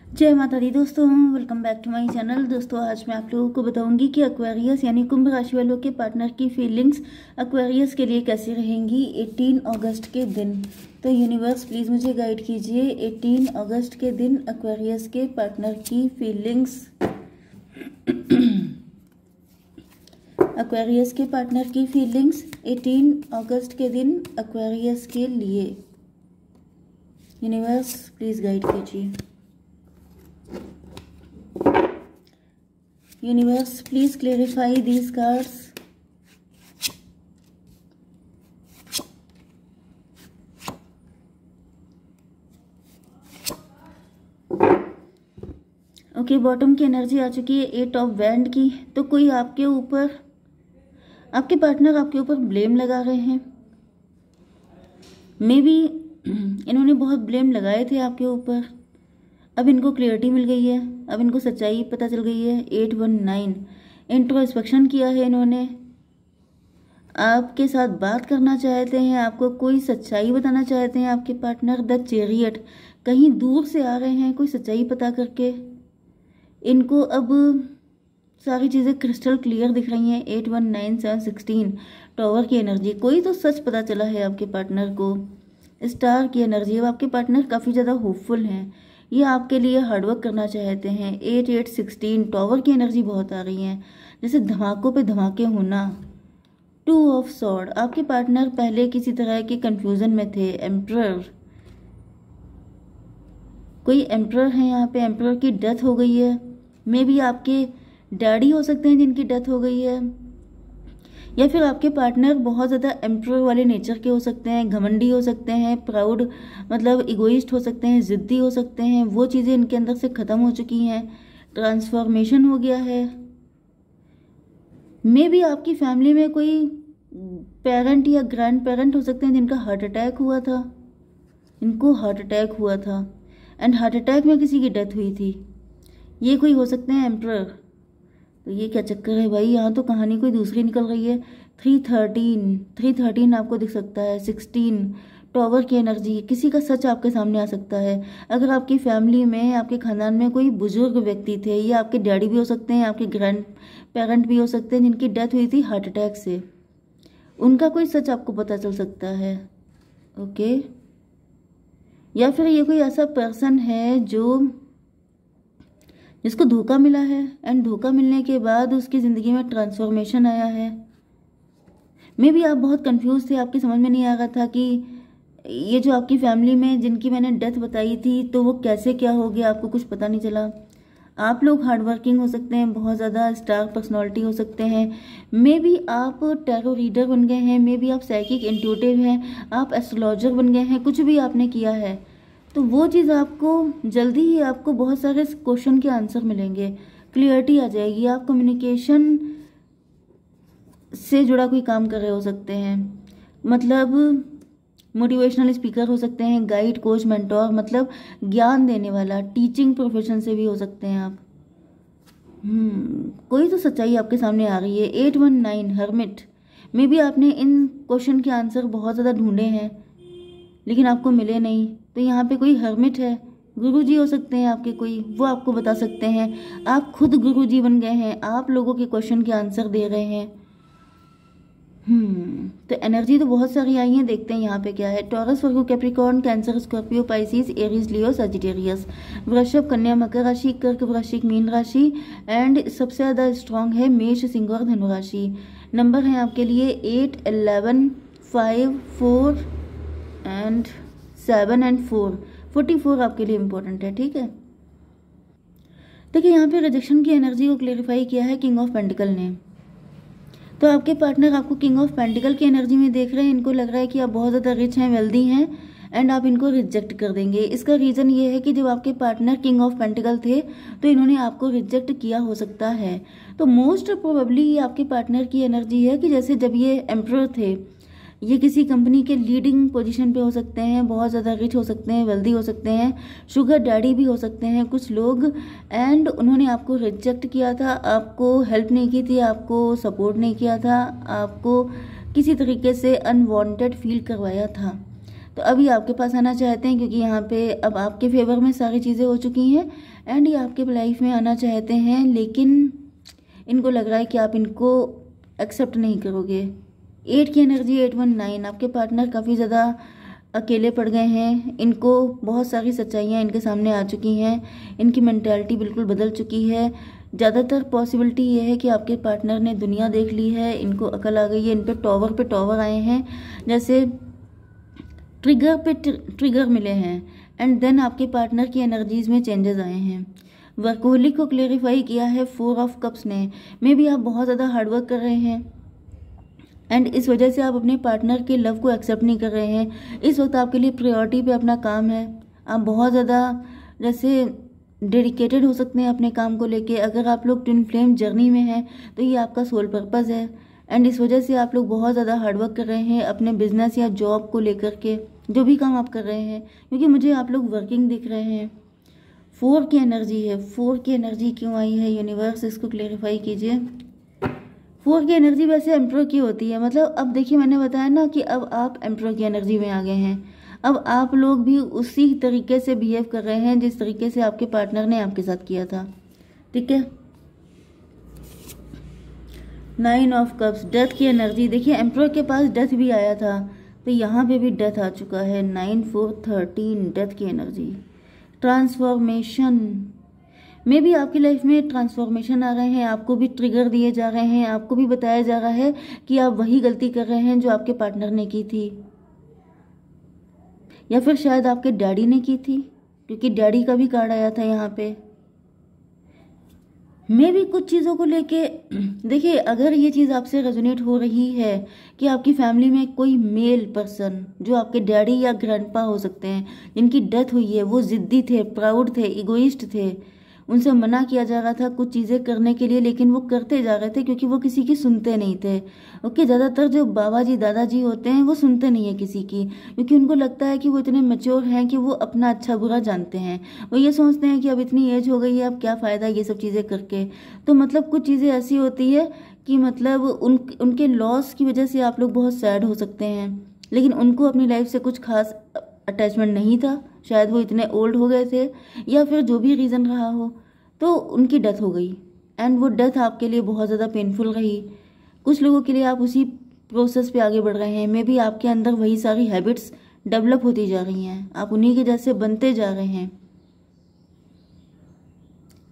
जय माता दी दोस्तों, welcome back to my channel. दोस्तों आज मैं आप लोगों को बताऊंगी कि एक्वेरियस यानी कुंभ राशि वालों के पार्टनर की फीलिंग्स एक्वेरियस के लिए कैसी रहेंगी 18 अगस्त के दिन। तो यूनिवर्स प्लीज़ मुझे गाइड कीजिए 18 अगस्त के दिन एक्वेरियस के पार्टनर की फीलिंग्स एक्वेरियस के पार्टनर की फीलिंग्स 18 अगस्त के दिन एक्वेरियस के लिए। यूनिवर्स प्लीज़ गाइड कीजिए। Universe, please clarify these cards. Okay, bottom की एनर्जी आ चुकी है 8 ऑफ वैंड की। तो कोई आपके ऊपर, आपके पार्टनर आपके ऊपर ब्लेम लगा रहे हैं। मे बी इन्होंने बहुत ब्लेम लगाए थे आपके ऊपर, अब इनको क्लियरिटी मिल गई है, अब इनको सच्चाई पता चल गई है। 819 इंट्रोस्पेक्शन किया है इन्होंने, आपके साथ बात करना चाहते हैं, आपको कोई सच्चाई बताना चाहते हैं आपके पार्टनर। द चैरियट कहीं दूर से आ रहे हैं कोई सच्चाई पता करके। इनको अब सारी चीज़ें क्रिस्टल क्लियर दिख रही हैं। 819716 टॉवर की एनर्जी, कोई तो सच पता चला है आपके पार्टनर को। स्टार की एनर्जी, अब आपके पार्टनर काफ़ी ज़्यादा होपफुल हैं, ये आपके लिए हार्डवर्क करना चाहते हैं। 8816 टॉवर की एनर्जी बहुत आ रही है, जैसे धमाकों पे धमाके होना। 2 ऑफ सॉर्ड, आपके पार्टनर पहले किसी तरह के कंफ्यूजन में थे। एम्परर, कोई एम्परर है यहाँ पे, एम्परर की डेथ हो गई है। मे बी आपके डैडी हो सकते हैं जिनकी डेथ हो गई है, या फिर आपके पार्टनर बहुत ज़्यादा एम्परर वाले नेचर के हो सकते हैं, घमंडी हो सकते हैं, प्राउड मतलब इगोइस्ट हो सकते हैं, ज़िद्दी हो सकते हैं। वो चीज़ें इनके अंदर से ख़त्म हो चुकी हैं, ट्रांसफॉर्मेशन हो गया है। मे बी आपकी फैमिली में कोई पेरेंट या ग्रैंड पेरेंट हो सकते हैं जिनका हार्ट अटैक हुआ था, इनको हार्ट अटैक हुआ था एंड हार्ट अटैक में किसी की डेथ हुई थी। ये कोई हो सकते हैं एम्परर। तो ये क्या चक्कर है भाई, यहाँ तो कहानी कोई दूसरी निकल रही है। 313 आपको दिख सकता है। 16 टॉवर की एनर्जी, किसी का सच आपके सामने आ सकता है। अगर आपकी फैमिली में, आपके खानदान में कोई बुजुर्ग व्यक्ति थे, ये आपके डैडी भी हो सकते हैं, आपके ग्रैंड पेरेंट भी हो सकते हैं जिनकी डेथ हुई थी हार्ट अटैक से, उनका कोई सच आपको पता चल सकता है। ओके, या फिर ये कोई ऐसा पर्सन है जो जिसको धोखा मिला है एंड धोखा मिलने के बाद उसकी ज़िंदगी में ट्रांसफॉर्मेशन आया है। मे बी आप बहुत कंफ्यूज थे, आपकी समझ में नहीं आ रहा था कि ये जो आपकी फैमिली में जिनकी मैंने डेथ बताई थी तो वो कैसे क्या हो गया, आपको कुछ पता नहीं चला। आप लोग हार्ड वर्किंग हो सकते हैं, बहुत ज़्यादा स्टार पर्सनालिटी हो सकते हैं। मे बी आप टैरो रीडर बन गए हैं, मे बी आप साइकिक इंट्यूटिव हैं, आप एस्ट्रोलॉजर बन गए हैं, कुछ भी आपने किया है तो वो चीज़ आपको जल्दी ही, आपको बहुत सारे क्वेश्चन के आंसर मिलेंगे, क्लियरिटी आ जाएगी। आप कम्युनिकेशन से जुड़ा कोई काम कर रहे हो सकते हैं, मतलब मोटिवेशनल स्पीकर हो सकते हैं, गाइड, कोच, मेंटोर, मतलब ज्ञान देने वाला, टीचिंग प्रोफेशन से भी हो सकते हैं आप। कोई तो सच्चाई आपके सामने आ रही है। 819 हर्मिट, मे बी आपने इन क्वेश्चन के आंसर बहुत ज़्यादा ढूंढे हैं लेकिन आपको मिले नहीं। तो यहाँ पे कोई हर्मिट है, गुरुजी हो सकते हैं आपके कोई, वो आपको बता सकते हैं। आप खुद गुरुजी बन गए हैं, आप लोगों के क्वेश्चन के आंसर दे रहे हैं। तो एनर्जी तो बहुत सारी आई हैं, देखते हैं यहाँ पे क्या है। Taurus, Virgo, Capricorn, Cancer, Scorpio, Pisces, Aries, Leo, Sagittarius, वृषभ, कन्या, मकर राशि, कर्क, वृश्चिक, मीन राशि एंड सबसे ज़्यादा स्ट्रॉन्ग है मेष, सिंह और धनु राशि। नंबर है आपके लिए 8, 11, 5, 4 एंड 7 एंड 4। 44 आपके लिए इंपॉर्टेंट है, ठीक है। देखिए यहाँ पे रिजेक्शन की एनर्जी को क्लेरिफाई किया है किंग ऑफ पेंटिकल ने। तो आपके पार्टनर आपको किंग ऑफ पेंटिकल की एनर्जी में देख रहे हैं, इनको लग रहा है कि आप बहुत ज़्यादा रिच हैं, वेल्दी हैं एंड आप इनको रिजेक्ट कर देंगे। इसका रीज़न ये है कि जब आपके पार्टनर किंग ऑफ पेंटिकल थे तो इन्होंने आपको रिजेक्ट किया हो सकता है। तो मोस्ट प्रोबेबली ये आपके पार्टनर की एनर्जी है कि जैसे जब ये एम्परर थे, ये किसी कंपनी के लीडिंग पोजीशन पे हो सकते हैं, बहुत ज़्यादा रिच हो सकते हैं, वेल्दी हो सकते हैं, शुगर डैडी भी हो सकते हैं कुछ लोग, एंड उन्होंने आपको रिजेक्ट किया था, आपको हेल्प नहीं की थी, आपको सपोर्ट नहीं किया था, आपको किसी तरीके से अनवांटेड फील करवाया था। तो अभी आपके पास आना चाहते हैं, क्योंकि यहाँ पे अब आपके फेवर में सारी चीज़ें हो चुकी हैं एंड ये आपके लाइफ में आना चाहते हैं, लेकिन इनको लग रहा है कि आप इनको एक्सेप्ट नहीं करोगे। 8 की एनर्जी, 819, आपके पार्टनर काफ़ी ज़्यादा अकेले पड़ गए हैं। इनको बहुत सारी सच्चाइयाँ इनके सामने आ चुकी हैं, इनकी मेंटालिटी बिल्कुल बदल चुकी है। ज़्यादातर पॉसिबिलिटी ये है कि आपके पार्टनर ने दुनिया देख ली है, इनको अकल आ गई है, इन पे टॉवर आए हैं, जैसे ट्रिगर पे ट्रिगर मिले हैं एंड देन आपके पार्टनर की एनर्जीज में चेंजेस आए हैं। वर्कहोलिक को क्लेरिफाई किया है 4 ऑफ कप्स ने। मे बी आप बहुत ज़्यादा हार्डवर्क कर रहे हैं एंड इस वजह से आप अपने पार्टनर के लव को एक्सेप्ट नहीं कर रहे हैं। इस वक्त आपके लिए प्रायोरिटी पे अपना काम है। आप बहुत ज़्यादा जैसे डेडिकेटेड हो सकते हैं अपने काम को लेके। अगर आप लोग ट्विन फ्लेम जर्नी में हैं तो ये आपका सोल पर्पस है एंड इस वजह से आप लोग बहुत ज़्यादा हार्डवर्क कर रहे हैं अपने बिजनेस या जॉब को लेकर के, जो भी काम आप कर रहे हैं, क्योंकि मुझे आप लोग वर्किंग दिख रहे हैं। 4 की एनर्जी है। 4 की एनर्जी क्यों आई है यूनिवर्स, इसको क्लेरिफाई कीजिए। 4 की एनर्जी वैसे एम्प्रो की होती है, मतलब अब देखिए मैंने बताया ना कि अब आप एम्प्रो की एनर्जी में आ गए हैं। अब आप लोग भी उसी तरीके से बिहेव कर रहे हैं जिस तरीके से आपके पार्टनर ने आपके साथ किया था, ठीक है। 9 ऑफ कप्स, डेथ की एनर्जी। देखिए एम्प्रो के पास डेथ भी आया था, तो यहाँ पे भी डेथ आ चुका है। 9 4 13, डेथ की एनर्जी। ट्रांसफॉर्मेशन, मे भी आपकी लाइफ में ट्रांसफॉर्मेशन आ रहे हैं, आपको भी ट्रिगर दिए जा रहे हैं, आपको भी बताया जा रहा है कि आप वही गलती कर रहे हैं जो आपके पार्टनर ने की थी, या फिर शायद आपके डैडी ने की थी, क्योंकि डैडी का भी कार्ड आया था यहाँ पे। मैं भी कुछ चीज़ों को लेके देखिए, अगर ये चीज़ आपसे रेजोनेट हो रही है कि आपकी फैमिली में कोई मेल पर्सन जो आपके डैडी या ग्रैंडपा हो सकते हैं, जिनकी डेथ हुई है, वो जिद्दी थे, प्राउड थे, इगोइस्ट थे, उनसे मना किया जा रहा था कुछ चीज़ें करने के लिए, लेकिन वो करते जा रहे थे क्योंकि वो किसी की सुनते नहीं थे। ओके, ज़्यादातर जो बाबा जी दादाजी होते हैं वो सुनते नहीं है किसी की, क्योंकि उनको लगता है कि वो इतने मैच्योर हैं कि वो अपना अच्छा बुरा जानते हैं। वो ये सोचते हैं कि अब इतनी एज हो गई है, अब क्या फ़ायदा ये सब चीज़ें करके। तो मतलब कुछ चीज़ें ऐसी होती है कि मतलब उनके लॉस की वजह से आप लोग बहुत सैड हो सकते हैं, लेकिन उनको अपनी लाइफ से कुछ खास अटैचमेंट नहीं था, शायद वो इतने ओल्ड हो गए थे या फिर जो भी रीज़न रहा हो, तो उनकी डेथ हो गई एंड वो डेथ आपके लिए बहुत ज़्यादा पेनफुल रही। कुछ लोगों के लिए आप उसी प्रोसेस पे आगे बढ़ रहे हैं, मे बी आपके अंदर वही सारी हैबिट्स डेवलप होती जा रही हैं, आप उन्हीं के जैसे बनते जा रहे हैं।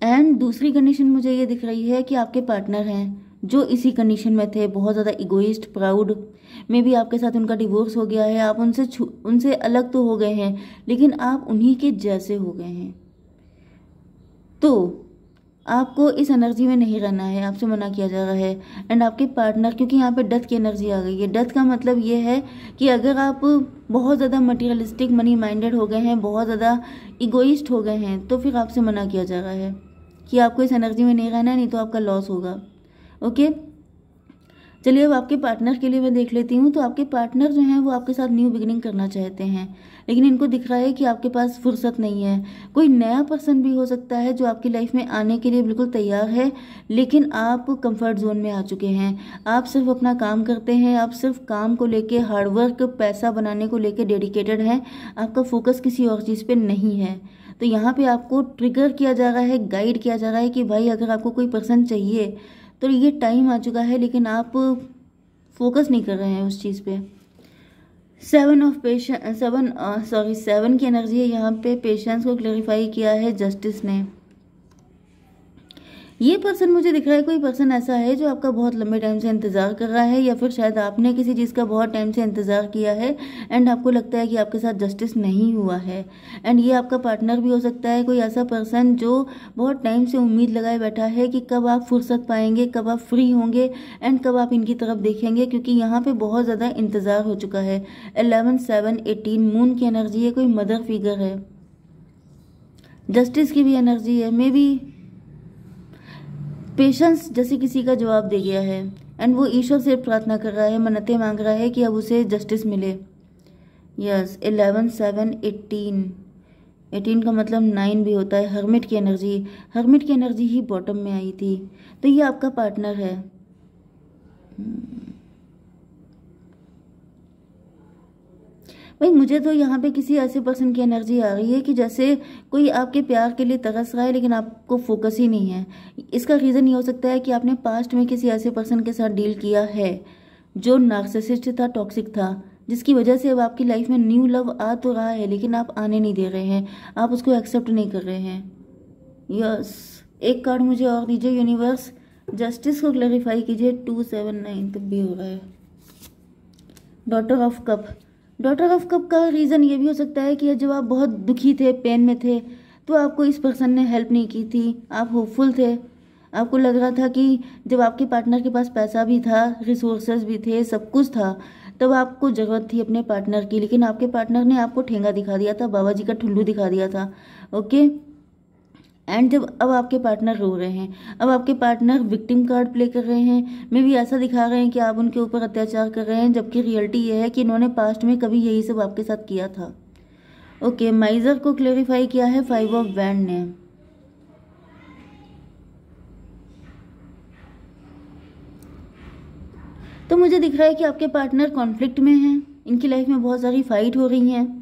एंड दूसरी कंडीशन मुझे ये दिख रही है कि आपके पार्टनर हैं जो इसी कंडीशन में थे, बहुत ज़्यादा इगोइस्ट, प्राउड। मे बी आपके साथ उनका डिवोर्स हो गया है, आप उनसे अलग तो हो गए हैं, लेकिन आप उन्हीं के जैसे हो गए हैं। तो आपको इस एनर्जी में नहीं रहना है, आपसे मना किया जा रहा है। एंड आपके पार्टनर, क्योंकि यहाँ पे डेथ की एनर्जी आ गई है, डेथ का मतलब ये है कि अगर आप बहुत ज़्यादा मटीरियलिस्टिक, मनी माइंडेड हो गए हैं, बहुत ज़्यादा इगोइस्ट हो गए हैं, तो फिर आपसे मना किया जा रहा है कि आपको इस एनर्जी में नहीं रहना है, नहीं तो आपका लॉस होगा। ओके, चलिए अब आपके पार्टनर के लिए मैं देख लेती हूँ। तो आपके पार्टनर जो हैं वो आपके साथ न्यू बिगिनिंग करना चाहते हैं, लेकिन इनको दिख रहा है कि आपके पास फुर्सत नहीं है। कोई नया पर्सन भी हो सकता है जो आपकी लाइफ में आने के लिए बिल्कुल तैयार है, लेकिन आप कंफर्ट जोन में आ चुके हैं। आप सिर्फ अपना काम करते हैं, आप सिर्फ काम को लेके, हार्डवर्क, पैसा बनाने को लेके डेडिकेटेड हैं, आपका फोकस किसी और चीज़ पे नहीं है। तो यहाँ पे आपको ट्रिगर किया जा रहा है, गाइड किया जा रहा है कि भाई अगर आपको कोई पर्सन चाहिए तो ये टाइम आ चुका है, लेकिन आप फोकस नहीं कर रहे हैं उस चीज़ पे। 7 की एनर्जी है यहाँ पे। पेशेंस को क्लैरिफाई किया है जस्टिस ने। ये पर्सन मुझे दिख रहा है, कोई पर्सन ऐसा है जो आपका बहुत लंबे टाइम से इंतज़ार कर रहा है, या फिर शायद आपने किसी चीज़ का बहुत टाइम से इंतज़ार किया है एंड आपको लगता है कि आपके साथ जस्टिस नहीं हुआ है। एंड ये आपका पार्टनर भी हो सकता है, कोई ऐसा पर्सन जो बहुत टाइम से उम्मीद लगाए बैठा है कि कब आप फुर्सत पाएंगे, कब आप फ्री होंगे एंड कब आप इनकी तरफ देखेंगे, क्योंकि यहाँ पे बहुत ज़्यादा इंतज़ार हो चुका है। 11 7 18, मून की एनर्जी है, कोई मदर फिगर है। जस्टिस की भी एनर्जी है, मे बी पेशेंस जैसे किसी का जवाब दे गया है एंड वो ईश्वर से प्रार्थना कर रहा है, मन्नतें मांग रहा है कि अब उसे जस्टिस मिले। यस, 11 7 18, 18 का मतलब 9 भी होता है। हर्मिट की एनर्जी, हर्मिट की एनर्जी ही बॉटम में आई थी, तो ये आपका पार्टनर है। भाई मुझे तो यहाँ पे किसी ऐसे पर्सन की एनर्जी आ रही है कि जैसे कोई आपके प्यार के लिए तरस रहा है लेकिन आपको फोकस ही नहीं है। इसका रीज़न ये हो सकता है कि आपने पास्ट में किसी ऐसे पर्सन के साथ डील किया है जो नार्सिसिस्ट था, टॉक्सिक था, जिसकी वजह से अब आपकी लाइफ में न्यू लव आ तो रहा है लेकिन आप आने नहीं दे रहे हैं, आप उसको एक्सेप्ट नहीं कर रहे हैं। यस, एक कार्ड मुझे और दीजिए यूनिवर्स, जस्टिस को क्लैरिफाई कीजिए। 279 तब भी हो रहा है। Daughter of cup, daughter of cup का रीज़न ये भी हो सकता है कि जब आप बहुत दुखी थे, पेन में थे, तो आपको इस पर्सन ने हेल्प नहीं की थी, आप होपफुल थे, आपको लग रहा था कि जब आपके पार्टनर के पास पैसा भी था, रिसोर्सेज भी थे, सब कुछ था, तब आपको ज़रूरत थी अपने पार्टनर की, लेकिन आपके पार्टनर ने आपको ठेंगा दिखा दिया था, बाबा जी का ठुल्लू दिखा दिया था। ओके, एंड जब अब आपके पार्टनर रो रहे हैं, अब आपके पार्टनर विक्टिम कार्ड प्ले कर रहे हैं, मे भी ऐसा दिखा रहे हैं कि आप उनके ऊपर अत्याचार कर रहे हैं, जबकि रियलिटी ये है कि इन्होंने पास्ट में कभी यही सब आपके साथ किया था। ओके, माइजर को क्लेरिफाई किया है 5 ऑफ वैंड ने। तो मुझे दिख रहा है कि आपके पार्टनर कॉन्फ्लिक्ट में हैं, इनकी लाइफ में बहुत सारी फाइट हो रही हैं।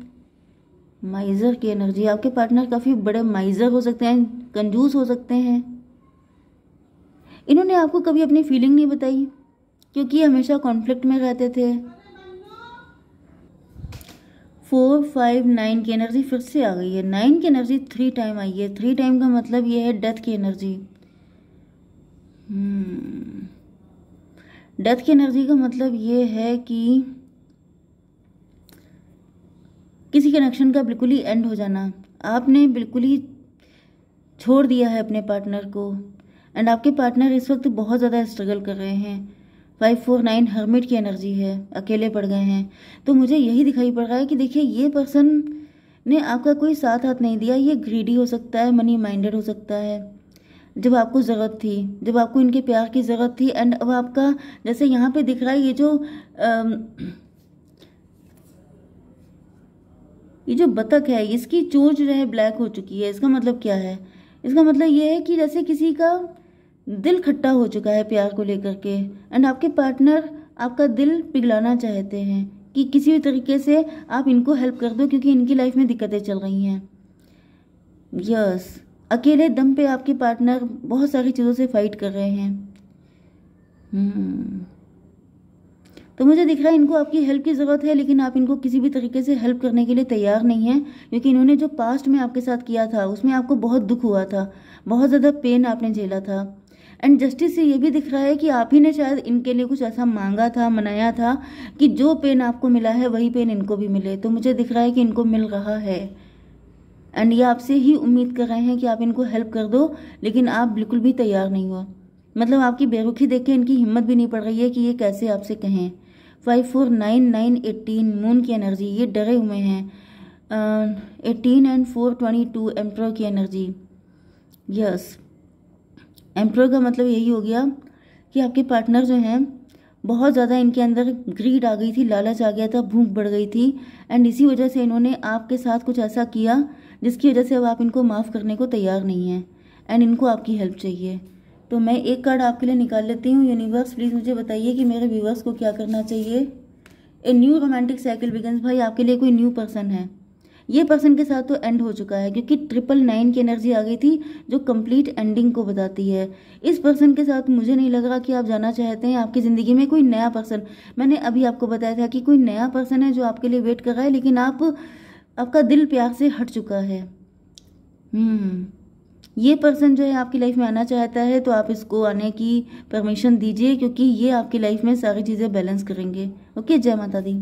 माइजर की एनर्जी, आपके पार्टनर काफ़ी बड़े माइजर हो सकते हैं, कंजूस हो सकते हैं। इन्होंने आपको कभी अपनी फीलिंग नहीं बताई क्योंकि ये हमेशा कॉन्फ्लिक्ट में रहते थे। 4, 5, 9 की एनर्जी फिर से आ गई है। 9 की एनर्जी 3 टाइम आई है। 3 टाइम का मतलब ये है डेथ की एनर्जी। डेथ की एनर्जी का मतलब ये है कि किसी कनेक्शन का बिल्कुल ही एंड हो जाना, आपने बिल्कुल ही छोड़ दिया है अपने पार्टनर को, एंड आपके पार्टनर इस वक्त बहुत ज़्यादा स्ट्रगल कर रहे हैं। 5, 4, 9 हर्मिट की एनर्जी है, अकेले पड़ गए हैं। तो मुझे यही दिखाई पड़ रहा है कि देखिए ये पर्सन ने आपका कोई साथ हाथ नहीं दिया, ये ग्रीडी हो सकता है, मनी माइंडेड हो सकता है। जब आपको ज़रूरत थी, जब आपको इनके प्यार की ज़रूरत थी, एंड अब आपका जैसे यहाँ पे दिख रहा है ये जो बतख है, इसकी चोंच जो है ब्लैक हो चुकी है। इसका मतलब क्या है? इसका मतलब ये है कि जैसे किसी का दिल खट्टा हो चुका है प्यार को लेकर के, एंड आपके पार्टनर आपका दिल पिघलाना चाहते हैं कि किसी भी तरीके से आप इनको हेल्प कर दो क्योंकि इनकी लाइफ में दिक्कतें चल रही हैं। यस, अकेले दम पे आपके पार्टनर बहुत सारी चीज़ों से फाइट कर रहे हैं। तो मुझे दिख रहा है इनको आपकी हेल्प की ज़रूरत है, लेकिन आप इनको किसी भी तरीके से हेल्प करने के लिए तैयार नहीं हैं क्योंकि इन्होंने जो पास्ट में आपके साथ किया था उसमें आपको बहुत दुख हुआ था, बहुत ज़्यादा पेन आपने झेला था। एंड जस्टिस से ये भी दिख रहा है कि आप ही ने शायद इनके लिए कुछ ऐसा मांगा था, मनाया था कि जो पेन आपको मिला है वही पेन इनको भी मिले। तो मुझे दिख रहा है कि इनको मिल रहा है, एंड ये आपसे ही उम्मीद कर रहे हैं कि आप इनको हेल्प कर दो, लेकिन आप बिल्कुल भी तैयार नहीं हो। मतलब आपकी बेरुखी देख के इनकी हिम्मत भी नहीं पड़ रही है कि ये कैसे आपसे कहें। 5, 4, 9, 9, 18 मून की एनर्जी, ये डरे हुए हैं। 18 एंड 4, 22 एम्परर की एनर्जी। यस, एम्परर का मतलब यही हो गया कि आपके पार्टनर जो हैं बहुत ज़्यादा इनके अंदर ग्रीड आ गई थी, लालच आ गया था, भूख बढ़ गई थी, एंड इसी वजह से इन्होंने आपके साथ कुछ ऐसा किया जिसकी वजह से अब आप इनको माफ़ करने को तैयार नहीं हैं, एंड इनको आपकी हेल्प चाहिए। तो मैं एक कार्ड आपके लिए निकाल लेती हूँ। यूनिवर्स प्लीज़ मुझे बताइए कि मेरे व्यूवर्स को क्या करना चाहिए। A new romantic cycle begins. भाई आपके लिए कोई न्यू पर्सन है, ये पर्सन के साथ तो एंड हो चुका है क्योंकि 999 की एनर्जी आ गई थी जो कंप्लीट एंडिंग को बताती है। इस पर्सन के साथ मुझे नहीं लग रहा कि आप जाना चाहते हैं। आपकी ज़िंदगी में कोई नया पर्सन, मैंने अभी आपको बताया था कि कोई नया पर्सन है जो आपके लिए वेट कर रहा है, लेकिन आपका दिल प्यार से हट चुका है। ये पर्सन जो है आपकी लाइफ में आना चाहता है, तो आप इसको आने की परमिशन दीजिए क्योंकि ये आपकी लाइफ में सारी चीज़ें बैलेंस करेंगे। ओके, जय माता दी।